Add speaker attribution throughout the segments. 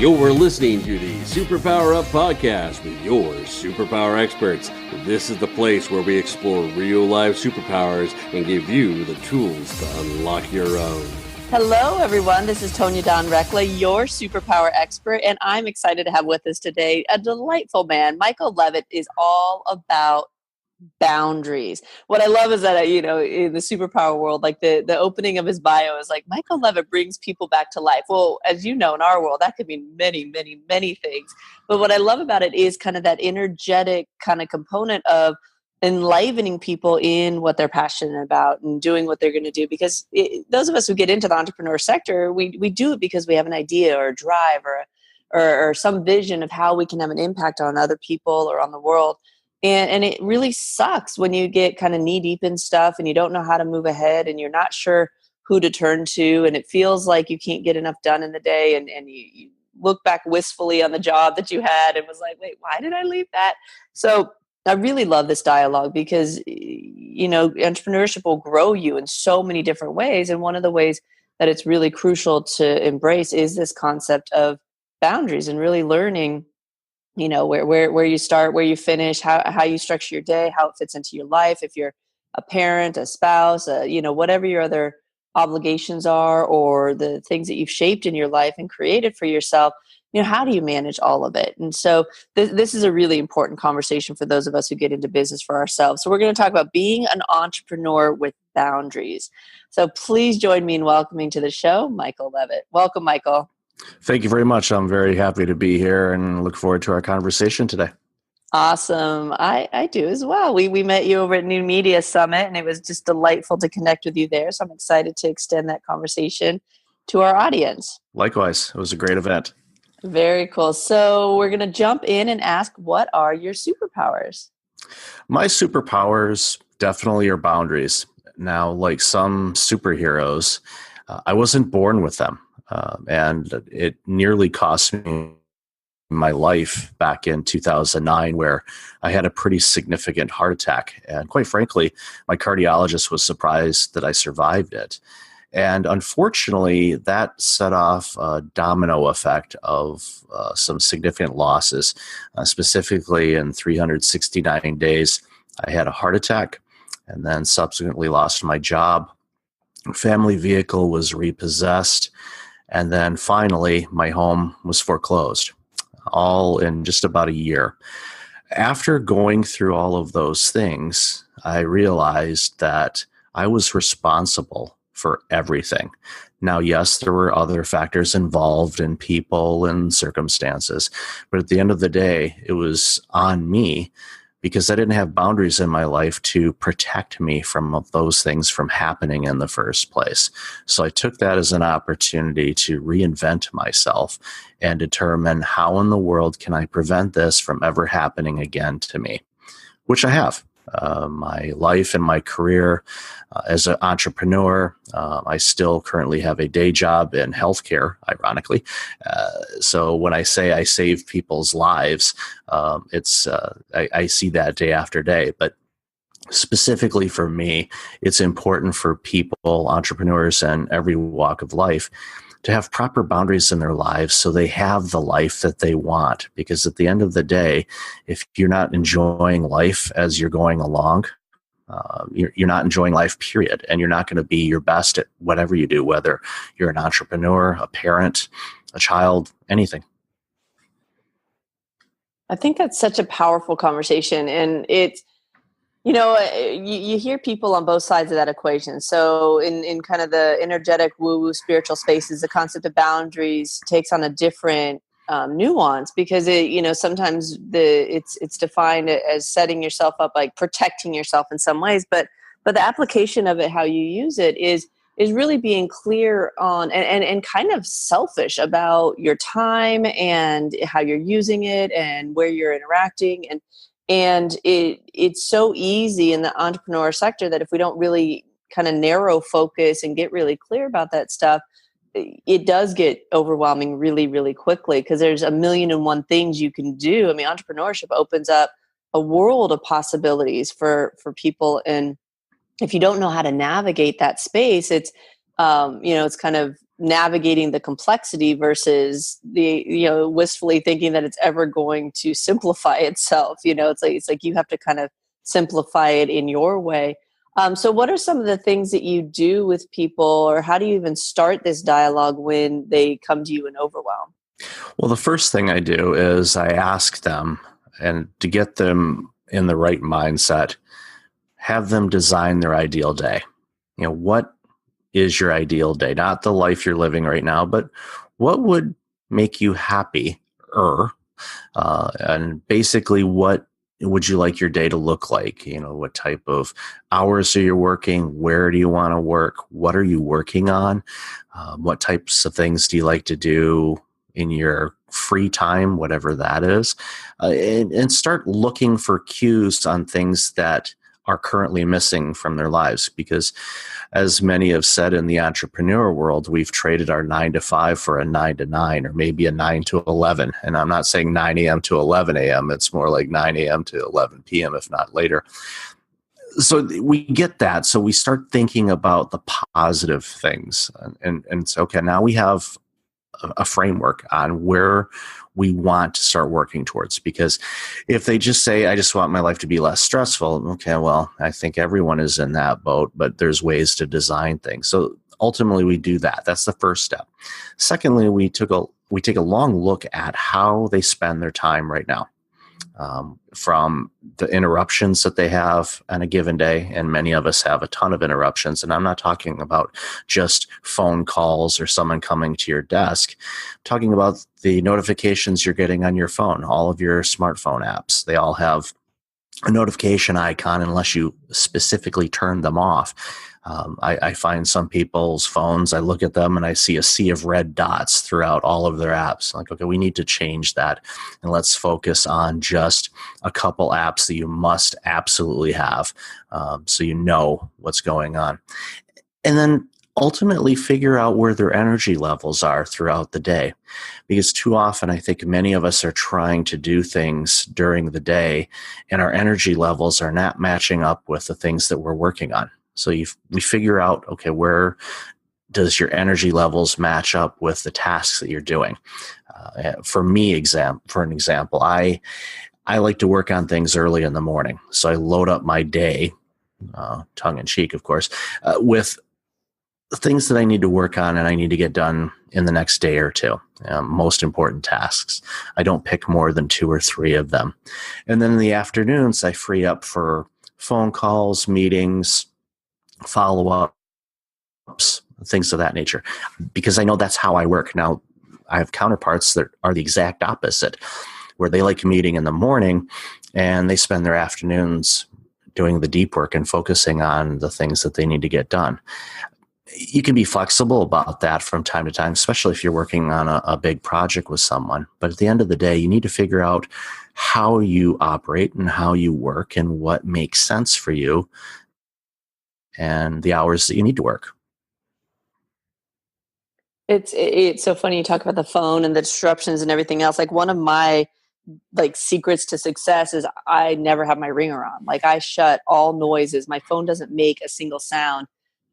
Speaker 1: You're listening to the Superpower Up Podcast with your superpower experts. This is the place where we explore real-life superpowers and give you the tools to unlock your own.
Speaker 2: Hello, everyone. This is Tonya Dawn Recla, your superpower expert, and I'm excited to have with us today a delightful man. Michael Levitt is all about boundaries. What I love is that, in the superpower world, like the opening of his bio is like, Michael Levitt brings people back to life. Well, as you know, in our world, that could mean many, many, many things. But what I love about it is kind of that energetic kind of component of enlivening people in what they're passionate about and doing what they're going to do. Because those of us who get into the entrepreneur sector, we do it because we have an idea or a drive or some vision of how we can have an impact on other people or on the world. And it really sucks when you get kind of knee deep in stuff and you don't know how to move ahead and you're not sure who to turn to. And it feels like you can't get enough done in the day. And you look back wistfully on the job that you had and was like, wait, why did I leave that? So I really love this dialogue because, entrepreneurship will grow you in so many different ways. And one of the ways that it's really crucial to embrace is this concept of boundaries and really learning, where you start, where you finish, how you structure your day, how it fits into your life. If you're a parent, a spouse, whatever your other obligations are or the things that you've shaped in your life and created for yourself, how do you manage all of it? And so this is a really important conversation for those of us who get into business for ourselves. So we're going to talk about being an entrepreneur with boundaries. So please join me in welcoming to the show, Michael Levitt. Welcome, Michael.
Speaker 3: Thank you very much. I'm very happy to be here and look forward to our conversation today.
Speaker 2: Awesome. I do as well. We met you over at New Media Summit, and it was just delightful to connect with you there. So I'm excited to extend that conversation to our audience.
Speaker 3: Likewise. It was a great event.
Speaker 2: Very cool. So we're going to jump in and ask, what are your superpowers?
Speaker 3: My superpowers definitely are boundaries. Now, like some superheroes, I wasn't born with them. And it nearly cost me my life back in 2009, where I had a pretty significant heart attack. And quite frankly, my cardiologist was surprised that I survived it. And unfortunately, that set off a domino effect of some significant losses. Specifically, in 369 days, I had a heart attack and then subsequently lost my job. Family vehicle was repossessed. And then finally, my home was foreclosed, all in just about a year. After going through all of those things, I realized that I was responsible for everything. Now, yes, there were other factors involved in people and circumstances, but at the end of the day, it was on me because I didn't have boundaries in my life to protect me from those things from happening in the first place. So I took that as an opportunity to reinvent myself and determine how in the world can I prevent this from ever happening again to me, which I have. My life and my career as an entrepreneur, I still currently have a day job in healthcare, ironically. So when I say I save people's lives, I see that day after day. But specifically for me, it's important for people, entrepreneurs, and every walk of life to have proper boundaries in their lives so they have the life that they want. Because at the end of the day, if you're not enjoying life as you're going along, you're not enjoying life, period. And you're not going to be your best at whatever you do, whether you're an entrepreneur, a parent, a child, anything.
Speaker 2: I think that's such a powerful conversation. And it's, you hear people on both sides of that equation. So in kind of the energetic woo-woo spiritual spaces, the concept of boundaries takes on a different nuance because sometimes it's defined as setting yourself up, like protecting yourself in some ways, but the application of it, how you use it is really being clear on and kind of selfish about your time and how you're using it and where you're interacting. And it's so easy in the entrepreneur sector that if we don't really kind of narrow focus and get really clear about that stuff, it does get overwhelming really, really quickly because there's a million and one things you can do. I mean, entrepreneurship opens up a world of possibilities for people. And if you don't know how to navigate that space, it's, it's kind of navigating the complexity versus the, wistfully thinking that it's ever going to simplify itself. It's like you have to kind of simplify it in your way. So what are some of the things that you do with people, or how do you even start this dialogue when they come to you in overwhelm?
Speaker 3: Well, the first thing I do is I ask them, and to get them in the right mindset, have them design their ideal day. What is your ideal day? Not the life you're living right now, but what would make you happy? And basically, what would you like your day to look like? What type of hours are you working? Where do you want to work? What are you working on? What types of things do you like to do in your free time, whatever that is? And start looking for cues on things that are currently missing from their lives. Because as many have said in the entrepreneur world, we've traded our 9 to 5 for a 9 to 9, or maybe a 9 to 11. And I'm not saying 9 a.m. to 11 a.m. It's more like 9 a.m. to 11 p.m., if not later. So we get that. So we start thinking about the positive things. And so, okay, now we have a framework on where we want to start working towards. Because if they just say, I just want my life to be less stressful, okay, well, I think everyone is in that boat, but there's ways to design things. So ultimately we do that. That's the first step. Secondly, we take a long look at how they spend their time right now. From the interruptions that they have on a given day, and many of us have a ton of interruptions, and I'm not talking about just phone calls or someone coming to your desk. I'm talking about the notifications you're getting on your phone, all of your smartphone apps. They all have a notification icon unless you specifically turn them off. I find some people's phones, I look at them and I see a sea of red dots throughout all of their apps. Like, okay, we need to change that, and let's focus on just a couple apps that you must absolutely have, so you know what's going on. And then ultimately figure out where their energy levels are throughout the day. Because too often, I think many of us are trying to do things during the day, and our energy levels are not matching up with the things that we're working on. So we figure out, okay, where does your energy levels match up with the tasks that you're doing? For an example, I like to work on things early in the morning. So I load up my day, tongue in cheek, of course, with things that I need to work on and I need to get done in the next day or two. Most important tasks. I don't pick more than 2 or 3 of them. And then in the afternoons, I free up for phone calls, meetings, follow-ups, things of that nature, because I know that's how I work. Now, I have counterparts that are the exact opposite, where they like meeting in the morning and they spend their afternoons doing the deep work and focusing on the things that they need to get done. You can be flexible about that from time to time, especially if you're working on a big project with someone. But at the end of the day, you need to figure out how you operate and how you work and what makes sense for you and the hours that you need to work.
Speaker 2: It's so funny you talk about the phone and the disruptions and everything else. Like, one of my secrets to success is I never have my ringer on. Like, I shut all noises. My phone doesn't make a single sound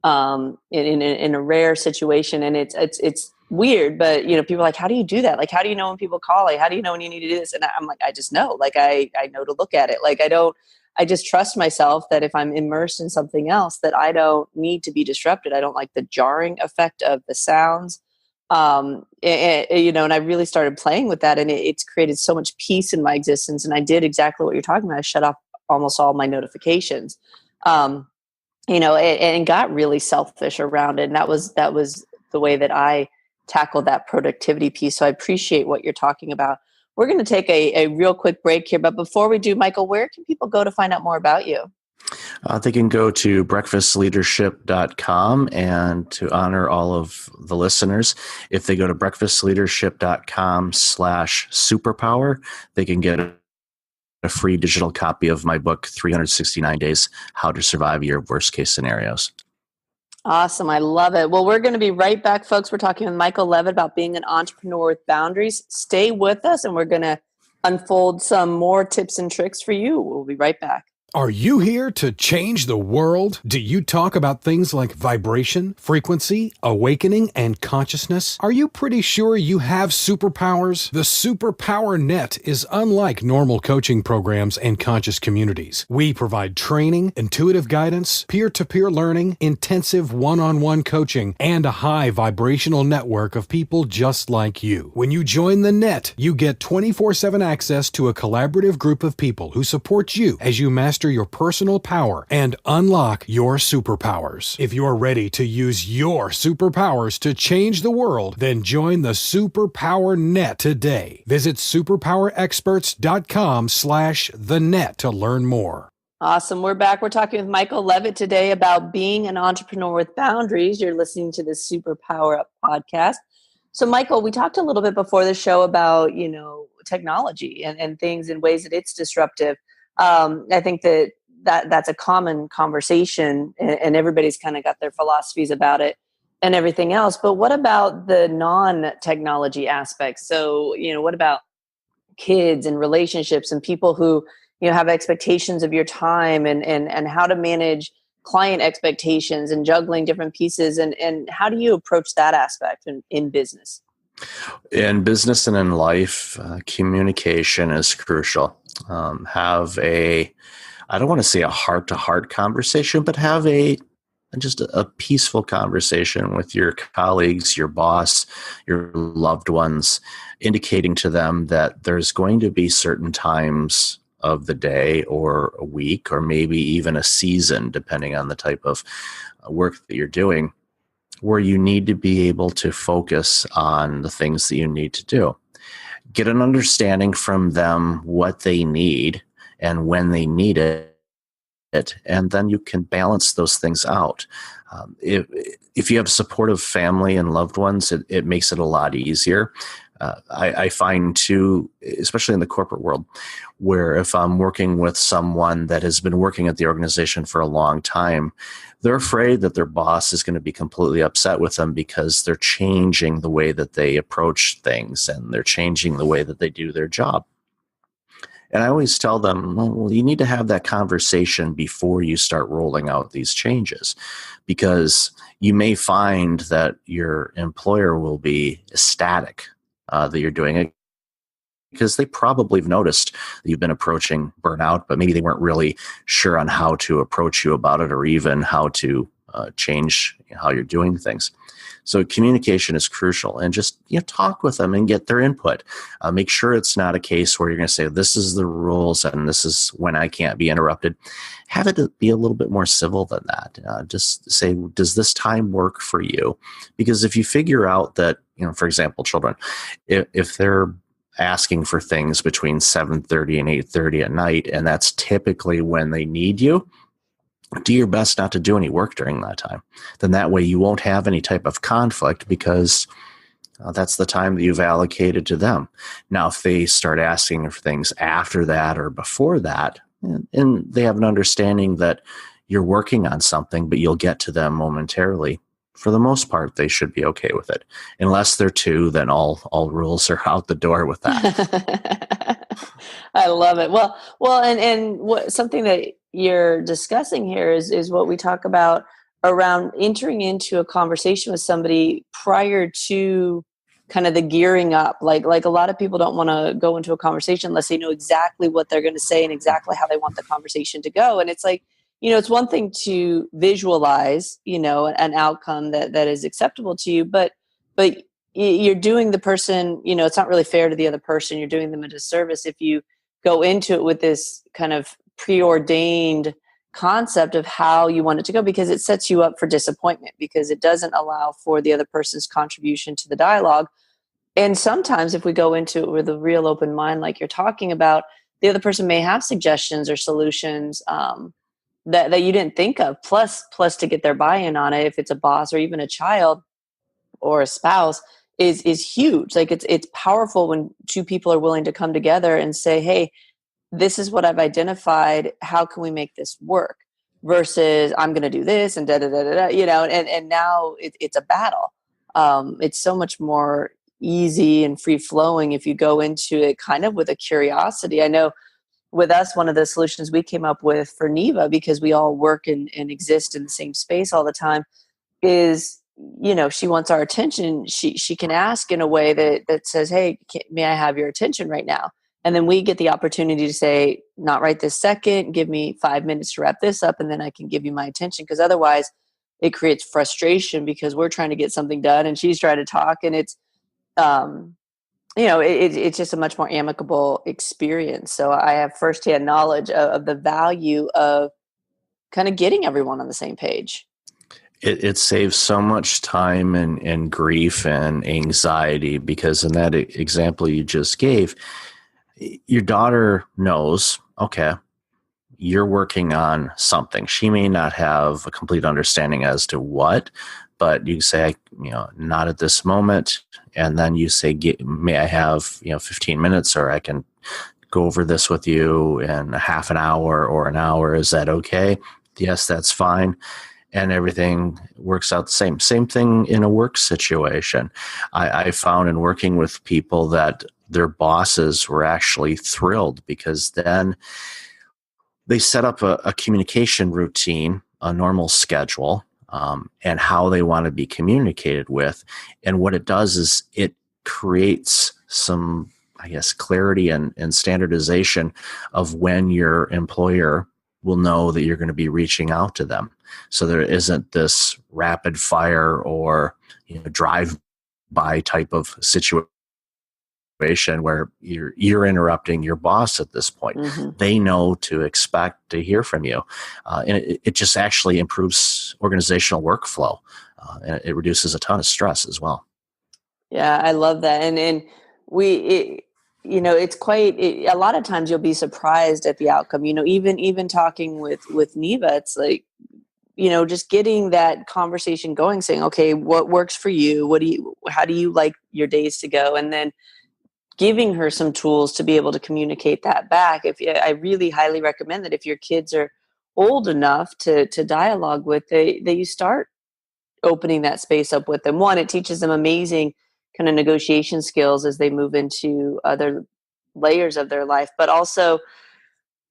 Speaker 2: in a rare situation. And it's weird, but people are like, how do you do that? Like, how do you know when people call? Like, how do you know when you need to do this? And I'm like, I just know. Like, I know to look at it. Like, I just trust myself that if I'm immersed in something else, that I don't need to be disrupted. I don't like the jarring effect of the sounds. And I really started playing with that, and it's created so much peace in my existence. And I did exactly what you're talking about. I shut off almost all my notifications, and got really selfish around it. And that was the way that I tackled that productivity piece. So I appreciate what you're talking about. We're going to take a real quick break here. But before we do, Michael, where can people go to find out more about you?
Speaker 3: They can go to breakfastleadership.com, and to honor all of the listeners, if they go to breakfastleadership.com/superpower, they can get a free digital copy of my book, 369 Days, How to Survive Your Worst Case Scenarios.
Speaker 2: Awesome. I love it. Well, we're going to be right back, folks. We're talking with Michael Levitt about being an entrepreneur with boundaries. Stay with us, and we're going to unfold some more tips and tricks for you. We'll be right back.
Speaker 4: Are you here to change the world? Do you talk about things like vibration, frequency, awakening, and consciousness? Are you pretty sure you have superpowers? The Superpower Net is unlike normal coaching programs and conscious communities. We provide training, intuitive guidance, peer-to-peer learning, intensive one-on-one coaching, and a high vibrational network of people just like you. When you join the net, you get 24/7 access to a collaborative group of people who support you as you master your personal power and unlock your superpowers. If you're ready to use your superpowers to change the world, then join the Superpower Net today. Visit superpowerexperts.com/the net to learn more.
Speaker 2: Awesome. We're back. We're talking with Michael Levitt today about being an entrepreneur with boundaries. You're listening to the Superpower Up podcast. So, Michael, we talked a little bit before the show about, technology and things in ways that it's disruptive. I think that's a common conversation, and everybody's kind of got their philosophies about it and everything else. But what about the non-technology aspects? So, what about kids and relationships and people who, have expectations of your time and how to manage client expectations and juggling different pieces, and how do you approach that aspect in business?
Speaker 3: In business and in life, communication is crucial. I don't want to say a heart-to-heart conversation, but have just a peaceful conversation with your colleagues, your boss, your loved ones, indicating to them that there's going to be certain times of the day or a week or maybe even a season, depending on the type of work that you're doing, where you need to be able to focus on the things that you need to do. Get an understanding from them what they need and when they need it, and then you can balance those things out. If you have supportive family and loved ones, it makes it a lot easier. I find too, especially in the corporate world, where if I'm working with someone that has been working at the organization for a long time, they're afraid that their boss is going to be completely upset with them because they're changing the way that they approach things and they're changing the way that they do their job. And I always tell them, well, you need to have that conversation before you start rolling out these changes, because you may find that your employer will be ecstatic that you're doing it, because they probably have noticed that you've been approaching burnout, but maybe they weren't really sure on how to approach you about it or even how to change how you're doing things. So communication is crucial, and just talk with them and get their input. Make sure it's not a case where you're going to say, this is the rules and this is when I can't be interrupted. Have it be a little bit more civil than that. Just say, does this time work for you? Because if you figure out that, for example, children, if they're asking for things between 7:30 and 8:30 at night, and that's typically when they need you, do your best not to do any work during that time. Then that way you won't have any type of conflict, because that's the time that you've allocated to them. Now, if they start asking for things after that or before that, and they have an understanding that you're working on something, but you'll get to them momentarily, for the most part, they should be okay with it. Unless they're two, then all rules are out the door with that.
Speaker 2: I love it. Well, and what something that you're discussing here is what we talk about around entering into a conversation with somebody prior to kind of the gearing up. Like a lot of people don't want to go into a conversation unless they know exactly what they're going to say and exactly how they want the conversation to go. And it's like, it's one thing to visualize, an outcome that is acceptable to you, but you're doing the person, it's not really fair to the other person. You're doing them a disservice if you go into it with this kind of preordained concept of how you want it to go, because it sets you up for disappointment, because it doesn't allow for the other person's contribution to the dialogue. And sometimes if we go into it with a real open mind, like you're talking about, the other person may have suggestions or solutions that you didn't think of, plus to get their buy-in on it, if it's a boss or even a child or a spouse, is huge. Like it's powerful when two people are willing to come together and say, hey, this is what I've identified. How can we make this work? Versus I'm going to do this and and now it's a battle. It's so much more easy and free flowing if you go into it kind of with a curiosity. I know with us, one of the solutions we came up with for Neva, because we all work and exist in the same space all the time, is, she wants our attention. She can ask in a way that says, hey, may I have your attention right now? And then we get the opportunity to say, not right this second, give me 5 minutes to wrap this up, and then I can give you my attention. Because otherwise it creates frustration because we're trying to get something done and she's trying to talk, and it's, it's just a much more amicable experience. So I have firsthand knowledge of the value of kind of getting everyone on the same page.
Speaker 3: It saves so much time and grief and anxiety, because in that example you just gave, your daughter knows, okay, you're working on something. She may not have a complete understanding as to what, but you say, not at this moment. And then you say, may I have, 15 minutes, or I can go over this with you in a half an hour or an hour. Is that okay? Yes, that's fine. And everything works out the same. Same thing in a work situation. I found in working with people that their bosses were actually thrilled, because then they set up a communication routine, a normal schedule, and how they want to be communicated with. And what it does is it creates some, clarity and standardization of when your employer will know that you're going to be reaching out to them. So there isn't this rapid fire or drive by type of situation where you're interrupting your boss at this point. Mm-hmm. They know to expect to hear from you. And it just actually improves organizational workflow. And it reduces a ton of stress as well.
Speaker 2: Yeah, I love that. And it's quite, a lot of times you'll be surprised at the outcome. Even talking with Neva, it's like, just getting that conversation going, saying, okay, what works for you? How do you like your days to go? And then giving her some tools to be able to communicate that back. I really highly recommend that if your kids are old enough to dialogue with, that you start opening that space up with them. One, it teaches them amazing kind of negotiation skills as they move into other layers of their life, but also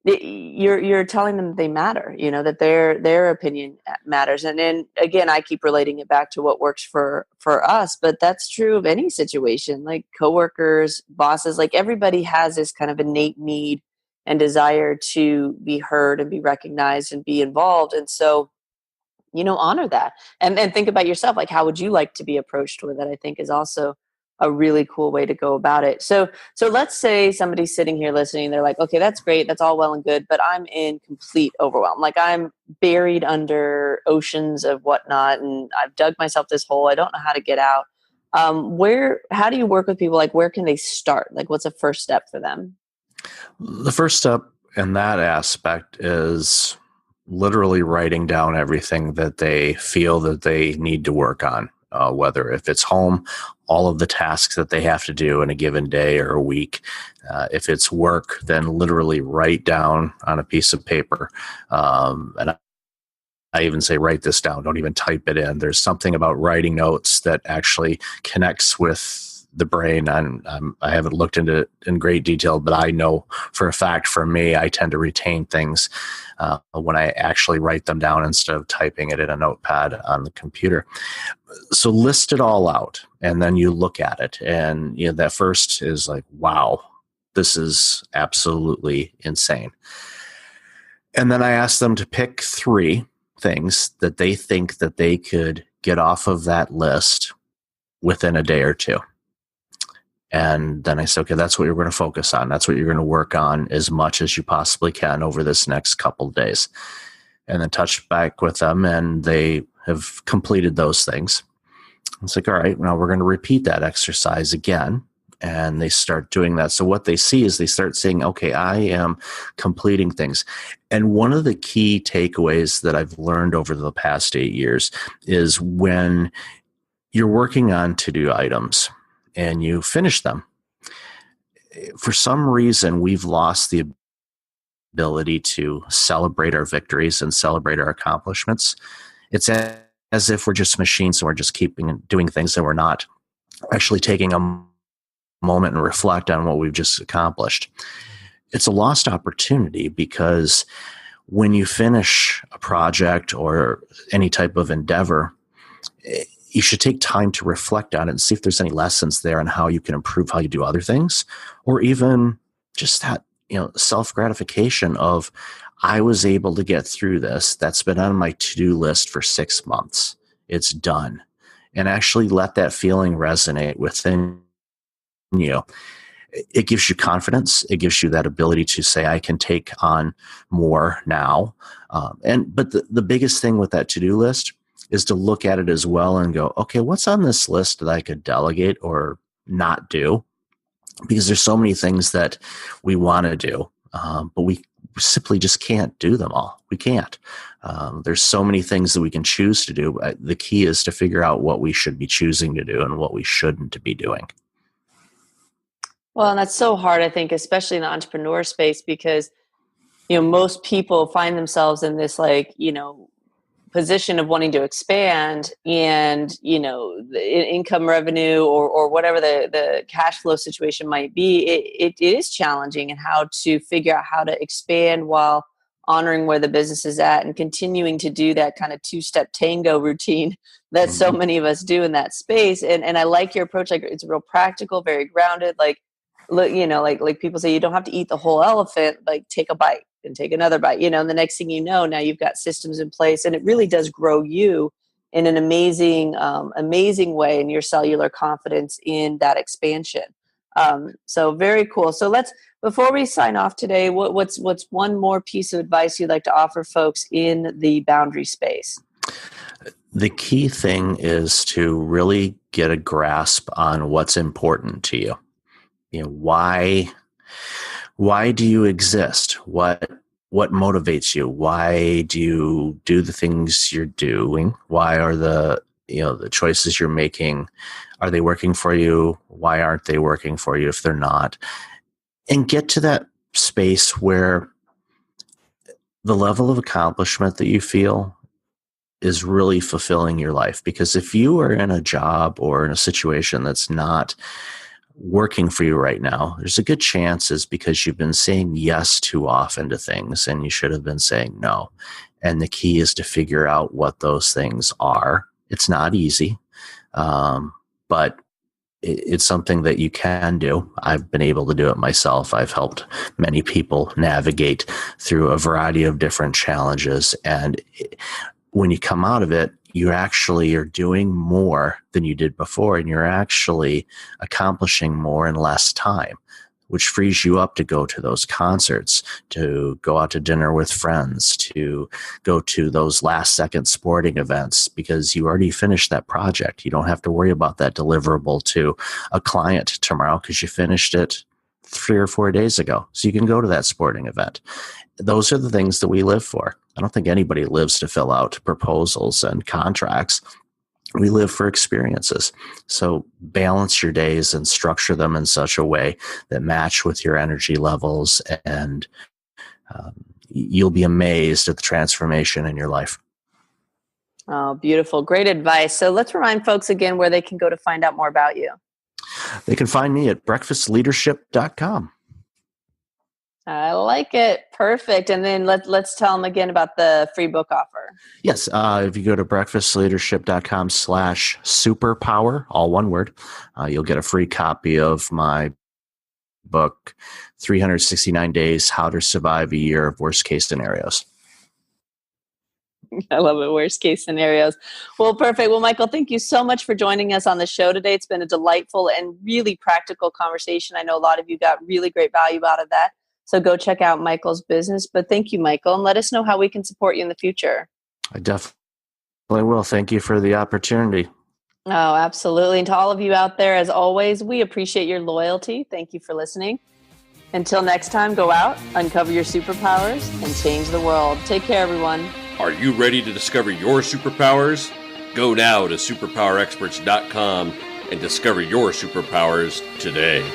Speaker 2: you're telling them they matter, that their opinion matters. And then again, I keep relating it back to what works for us, but that's true of any situation, like coworkers, bosses, like everybody has this kind of innate need and desire to be heard and be recognized and be involved. And so, honor that and think about yourself. Like, how would you like to be approached with it? I think is also a really cool way to go about it. So let's say somebody's sitting here listening. They're like, okay, that's great. That's all well and good, but I'm in complete overwhelm. Like I'm buried under oceans of whatnot. And I've dug myself this hole. I don't know how to get out. How do you work with people? Like, where can they start? Like, what's the first step for them?
Speaker 3: The first step in that aspect is literally writing down everything that they feel that they need to work on. Whether if it's home, all of the tasks that they have to do in a given day or a week. If it's work, then literally write down on a piece of paper. And I even say, write this down. Don't even type it in. There's something about writing notes that actually connects with the brain. I haven't looked into it in great detail, but I know for a fact for me, I tend to retain things when I actually write them down instead of typing it in a notepad on the computer. So list it all out, and then you look at it, and that first is like, wow, this is absolutely insane. And then I ask them to pick 3 things that they think that they could get off of that list within a day or 2. And then I say, okay, that's what you're going to focus on. That's what you're going to work on as much as you possibly can over this next couple of days. And then touch back with them, and they have completed those things. It's like, all right, now we're going to repeat that exercise again. And they start doing that. So what they see is they start saying, okay, I am completing things. And one of the key takeaways that I've learned over the past 8 years is when you're working on to-do items and you finish them, for some reason, we've lost the ability to celebrate our victories and celebrate our accomplishments. It's as if we're just machines and we're just doing things and we're not actually taking a moment and reflect on what we've just accomplished. it's a lost opportunity, because when you finish a project or any type of endeavor, you should take time to reflect on it and see if there's any lessons there on how you can improve how you do other things, or even just that, self-gratification of, I was able to get through this. That's been on my to-do list for 6 months. It's done. And actually let that feeling resonate within you. It gives you confidence. It gives you that ability to say, I can take on more now. But the biggest thing with that to-do list is to look at it as well and go, okay, what's on this list that I could delegate or not do? Because there's so many things that we want to do, but we simply just can't do them all. We can't. There's so many things that we can choose to do. The key is to figure out what we should be choosing to do and what we shouldn't be doing.
Speaker 2: Well, and that's so hard, I think, especially in the entrepreneur space, because, most people find themselves in this, position of wanting to expand, and, the income revenue or whatever the cash flow situation might be, it is challenging, and how to figure out how to expand while honoring where the business is at and continuing to do that kind of two-step tango routine that so many of us do in that space. And I like your approach. Like, it's real practical, very grounded. Like, look, like people say, you don't have to eat the whole elephant, like take a bite and take another bite, and the next thing you know, now you've got systems in place, and it really does grow you in an amazing way in your cellular confidence in that expansion. So very cool. So before we sign off today, what's one more piece of advice you'd like to offer folks in the boundary space?
Speaker 3: The key thing is to really get a grasp on what's important to you. Why do you exist? What motivates you? Why do you do the things you're doing? Why are the choices you're making, are they working for you? Why aren't they working for you if they're not? And get to that space where the level of accomplishment that you feel is really fulfilling your life. Because if you are in a job or in a situation that's not working for you right now, there's a good chance is because you've been saying yes too often to things, and you should have been saying no. And the key is to figure out what those things are. It's not easy, but it's something that you can do. I've been able to do it myself. I've helped many people navigate through a variety of different challenges. And when you come out of it, you actually are doing more than you did before, and you're actually accomplishing more in less time, which frees you up to go to those concerts, to go out to dinner with friends, to go to those last second sporting events, because you already finished that project. You don't have to worry about that deliverable to a client tomorrow because you finished it 3 or 4 days ago. So you can go to that sporting event. Those are the things that we live for. I don't think anybody lives to fill out proposals and contracts. We live for experiences. So balance your days and structure them in such a way that match with your energy levels, and you'll be amazed at the transformation in your life.
Speaker 2: Oh, beautiful. Great advice. So let's remind folks again where they can go to find out more about you.
Speaker 3: They can find me at breakfastleadership.com.
Speaker 2: I like it. Perfect. And then let's tell them again about the free book offer.
Speaker 3: Yes. If you go to breakfastleadership.com/superpower, all one word, you'll get a free copy of my book, 369 Days, How to Survive a Year of Worst Case Scenarios.
Speaker 2: I love it. Worst case scenarios. Well, perfect. Well, Michael, thank you so much for joining us on the show today. It's been a delightful and really practical conversation. I know a lot of you got really great value out of that. So go check out Michael's business. But thank you, Michael, and let us know how we can support you in the future.
Speaker 3: I definitely will. Thank you for the opportunity.
Speaker 2: Oh, absolutely. And to all of you out there, as always, we appreciate your loyalty. Thank you for listening. Until next time, go out, uncover your superpowers, and change the world. Take care, everyone.
Speaker 1: Are you ready to discover your superpowers? Go now to superpowerexperts.com and discover your superpowers today.